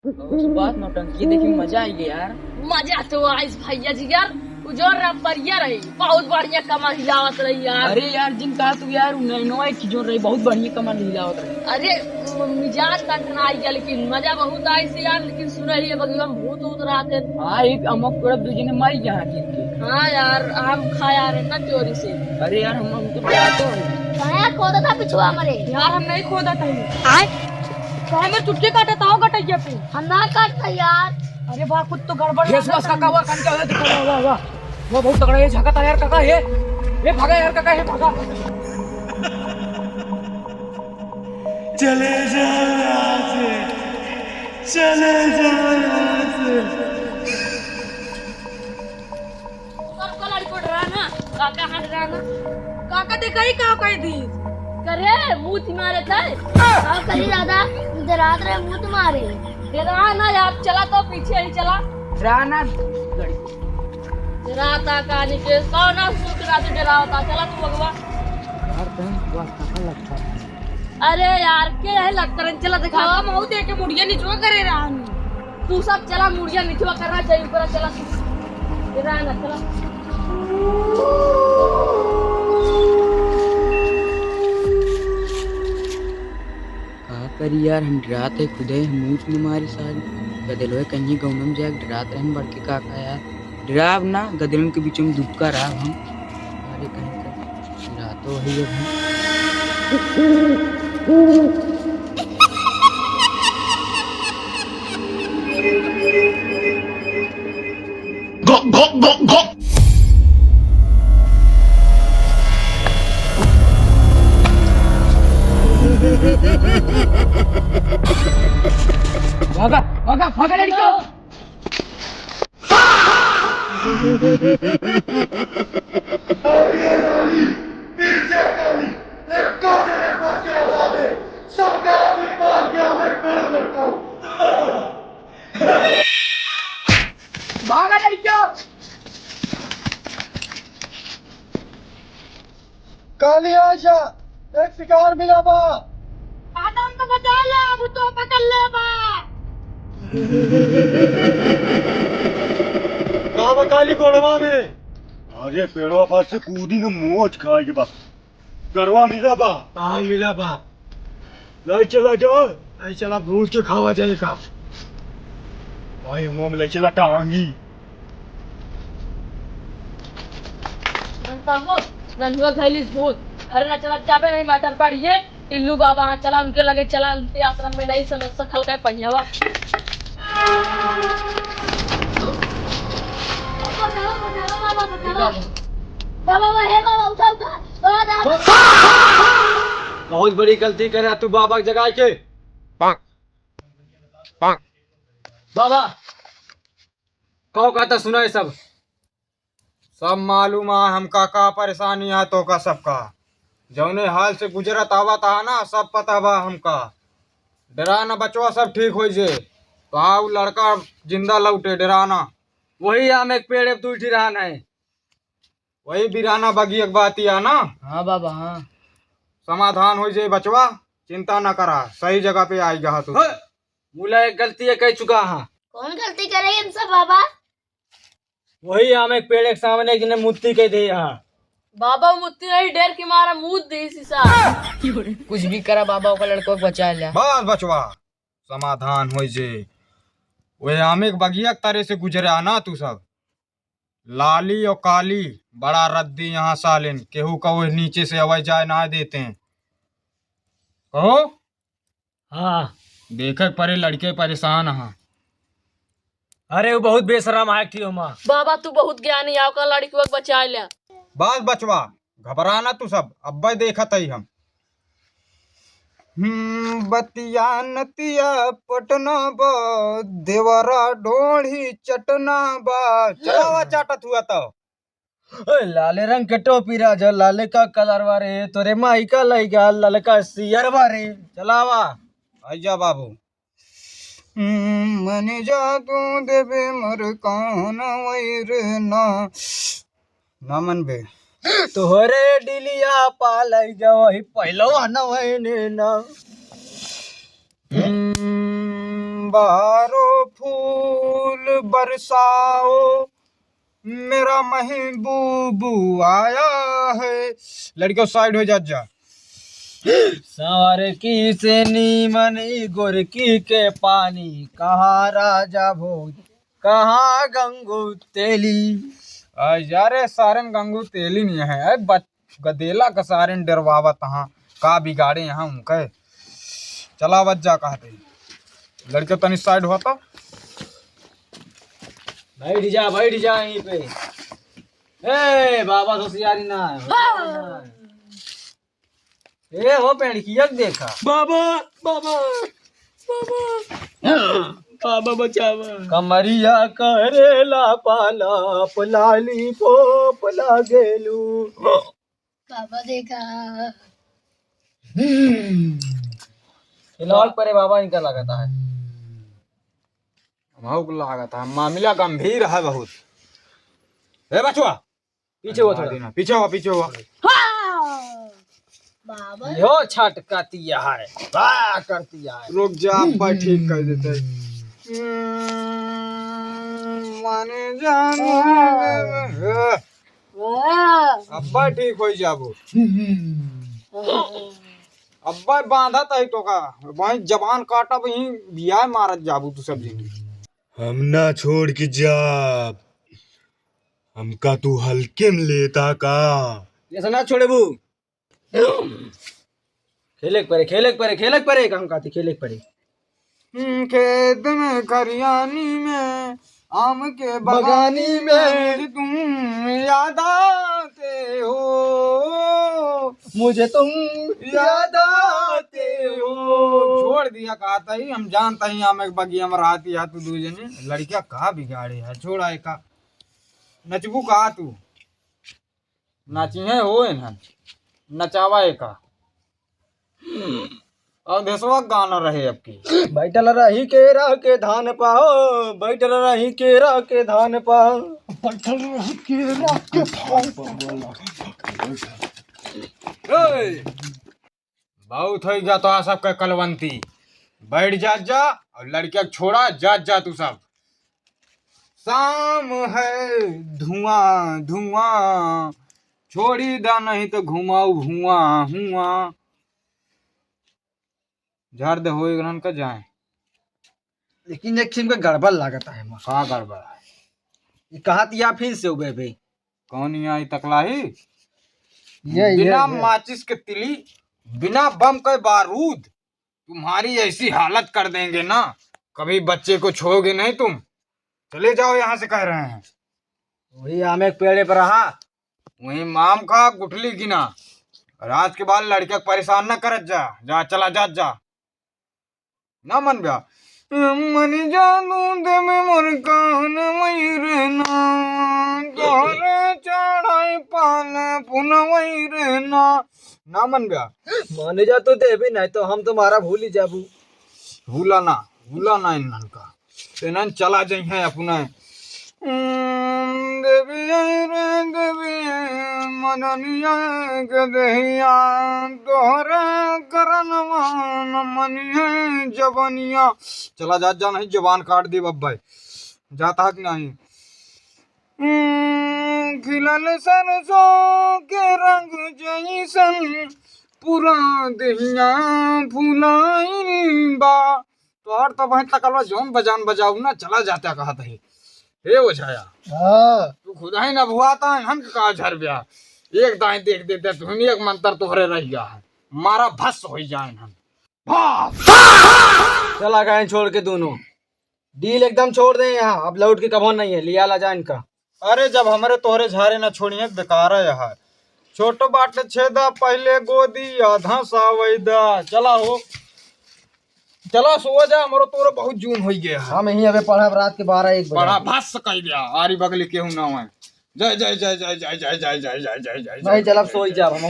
बात नौटंकी देखी मजा आई यार। मजा तो आइस भैया जी यार, जो रही बहुत बढ़िया कमर हिलावत रही यार। अरे यार जिन कहा तू यार नैनो की जो रही बहुत बढ़िया कमर हिलावत रही। अरे मिजाज कटना आई गया, लेकिन मजा बहुत आई से यार। लेकिन सुन रही है बगल में भूत ऊत रहा थे। हाँ एक अमक पूरा दूजी ने मारी जहाँ जीत के। हाँ यार हम खाया रहे ना चोरी से। अरे यार हम तो डराते हैं। खोदा था पिछुआ हमारे यार हम नहीं खोदा था। मैं चुटकी काटा था गटैया पे। हम ना काटता यार। अरे वाह कुछ तो गड़बड़ है। बस काका वाह कान क्या है देखो वाह वाह वाह वो बहुत तगड़ा है। झका था यार काका ये भागा यार काका ये भागा। चले जाओ यहाँ से, चले जाओ यहाँ से। सबका लड़को डरा ना, काका हट रहा ना। काका देखा ही कहाँ कही थी। करे मुंह तुम्हारे थे। हाँ कहीं दादा रात रहे मुंह तुम्हारे। डरा ना यार, चला तो पीछे ही चला। राना डराता कहानी के कौन ना सूट रात डरावता। चला तू भगवा। यार तुम वाह काका लगता है। अरे यार के है लगता है। चला दिखा मऊ दे के मुड़िया निचवा करे रान। तू सब चला, मुड़िया निचवा करना चाहिए ऊपर। चला तू डरा ना चला। करी यार हम डराते खुदे मूछ में मारी सारी गदल कहीं गाँव में जाके डराते हम बड़के काका यार। डराव ना गदलों के बीच में दुबका रहा हम। अरे कहीं का डराते वही भागा भागा भागा लड़का। भागा लड़का। काली आशा, एक शिकार मिला बा। आदम को बचा ले, अब तो पकड़ ले बा। कहाँ काली गोड़वा में? अरे पेड़वा पास से कूदी न मोच खाएगी बा। गरवा मिला बा। हाँ मिला बा। ले चला जाओ, ले चला भूल के खावा जाएगा। भाई मुंह में ले चला टांगी। नन्हुआ घैलिस भूत। अरे ना चला चाबे नहीं मटर पड़िए। इल्लू बाबा हाँ चला, उनके लगे चला। उनके आश्रम में नहीं समझ सकल का पहियावा। बहुत बड़ी गलती करे तू बाबा की जगह के। बाबा कहो कहता सुना है सब मालूम है हमका का परेशानी है तो का सबका। जौने हाल से गुजरत आवत है ना सब पता बा हमका। डराना बचवा सब ठीक हो जे तो आओ लड़का जिंदा लौटे डराना। वही हम एक पेड़ तू ठिरान है वही बिराना बगी एक बात है ना। हाँ बाबा हाँ समाधान हो जाए बचवा, चिंता न करा सही जगह पे आई गया तू। मुला एक गलती कह चुका है। कौन गलती करे हमसे बाबा? वही हम एक पेड़ के सामने जिन्हें मुत्ती कह दे यहाँ। बाबा मुत्ती नहीं, डेर के मारा मुँह दी सीसा। कुछ भी करा बाबा का लड़को को बचा लिया। बस बचवा समाधान हो जे। वे आमे बगिया तरह से गुजरा ना तू सब। लाली और काली बड़ा रद्दी यहाँ सालिन केहू का वो नीचे से अवै जाए ना देते हैं। कहो हाँ देखे परे लड़के परेशान हाँ। अरे वो बहुत बेशरम है क्यों माँ। बाबा तू बहुत ज्ञानी आओ का लड़की को बचा लिया। बस बचवा घबराना तू सब अब देखत ही हम। बतिया नतिया पटना बा देवरा ढोढ़ी चटना बा। चलावा चाटत हुआ तो लाले रंग के टोपी राजा लाले का कलर वारे तोरे माई का लाई गया लाल का सियर वारे चलावा। आजा बाबू मन जादू देवे मर कौन वैर ना मन बे तोहरे डिलिया पालाई जाओ पहलो न वैने न बारो फूल बरसाओ, मेरा महबूब आया है। लड़कियों साइड हो जा। सावर की से नीमनी गोरकी के पानी, कहाँ राजा भोज कहाँ गंगू तेली। यारे सारन गंगू तेली नहीं है, गदेला का सारन डरवावत हाँ का बिगाड़े यहाँ उनके। चलावत जा कहते लड़के तनी साइड होता। बैठ जा यहीं पे। ए बाबा होशियारी ना है। ए हो पेड़कियक देखा। बाबा बाबा बाबा बाबा बचावा। कमरिया करेला पाला पलाली पोप लागेलू। बाबा देखा। फिलहाल परे बाबा इनका लगाता है। भूख लागत है, मामला गंभीर है बहुत। ए बचवा पीछे हो थोड़ा। पीछे हुआ। बाबा यो छटकतिया है, वाह करतिया है। रुक जा, अब्बा ठीक कर देते। माने जाने अब्बा ठीक हो जाबो। अब्बा बांधा तही तो का वही जबान काटा वही बिया मारत जाबू तू सब जिंदगी। हम ना छोड़ के जाब, हमका तू हल्के में लेता का। ये सना छोड़े बू। खेले परे कहूं काती खेले परे। खेत में खरियानी में आम के बगानी में तुम याद आते हो, मुझे तुम याद आते हो। छोड़ दिया कहता ही हम जानता ही आम एक बगिया में रहती है तू दूजने। लड़किया कहा बिगाड़े है, छोड़ा का नचबू कहा तू नाची है हो ना नचावा का। और देशवा गाना रहे अब की। बैठल रही केरा के धान पाओ, बैठल रही केरा के धान पाओ, बैठल रही केरा के धान बहुत हो गया तो सबके कलवंती। बैठ जा और लड़किया छोड़ा जा तू सब। शाम है धुआं धुआं, छोड़ी दा नहीं तो घुमाऊ धुआं हुआ। झाड़ दे हो ग्रहण का जाए। लेकिन एक किस्म का गड़बड़ लागता है। का गड़बड़ है? ये कहा या फिर से उबे भाई कौन यहाँ तकलाही? बिना माचिस के तिली, बिना बम के बारूद, तुम्हारी ऐसी हालत कर देंगे ना, कभी बच्चे को छोड़ोगे नहीं तुम। चले जाओ यहाँ से कह रहे हैं। वही आम एक पेड़े पर रहा, वही माम का गुठली गिना। और आज के बाद लड़के परेशान न करत जा चला जा ना मन ब्या मन जानू दे में मोर कान वही रहना, तोरे चढ़ाई पान पुन वही रहना ना मन ब्या। माने जा तो दे भी नहीं तो हम तुम्हारा भूल ही जाबू। भूला ना इन्हन का इन्हन चला जाइ है अपना। देवी रे देवी मननिया के दहिया, तोहरे करनवा न मनिया जवानिया। चला जा नहीं जवान काट दी बब्बा जाता है कि नहीं। खिलल सरसों के रंग जैसन, पूरा दहिया फुलाइन बा। तोहर तो वहीं तक जौन बजान बजाऊ ना चला जाता कहा था हे वो छाया। तू खुदा ही न भुआता है हम कहा झर ब्या। एक दाएं देख देते तुम एक मंत्र तोहरे रह गया है, मारा भस्म हो जाए हम। चला गए छोड़ के दोनों। डील एकदम छोड़ दे यहाँ, अब लौट के कबो नहीं है। लिया ला जा इनका। अरे जब हमारे तोहरे झारे न छोड़िए बेकार है यार। छोटो बाट छेदा पहले गोदी आधा सावैदा। चला सो जा, हमारो तोरे बहुत जून हो गया है। हम यही अबे पढ़ा रात के 12-1 बजे। बड़ा भस्म कह दिया आरी बगली केहू ना है। जय जय जय जय जय जय जय जय जय जय जय। नहीं चल अब सो ही जा।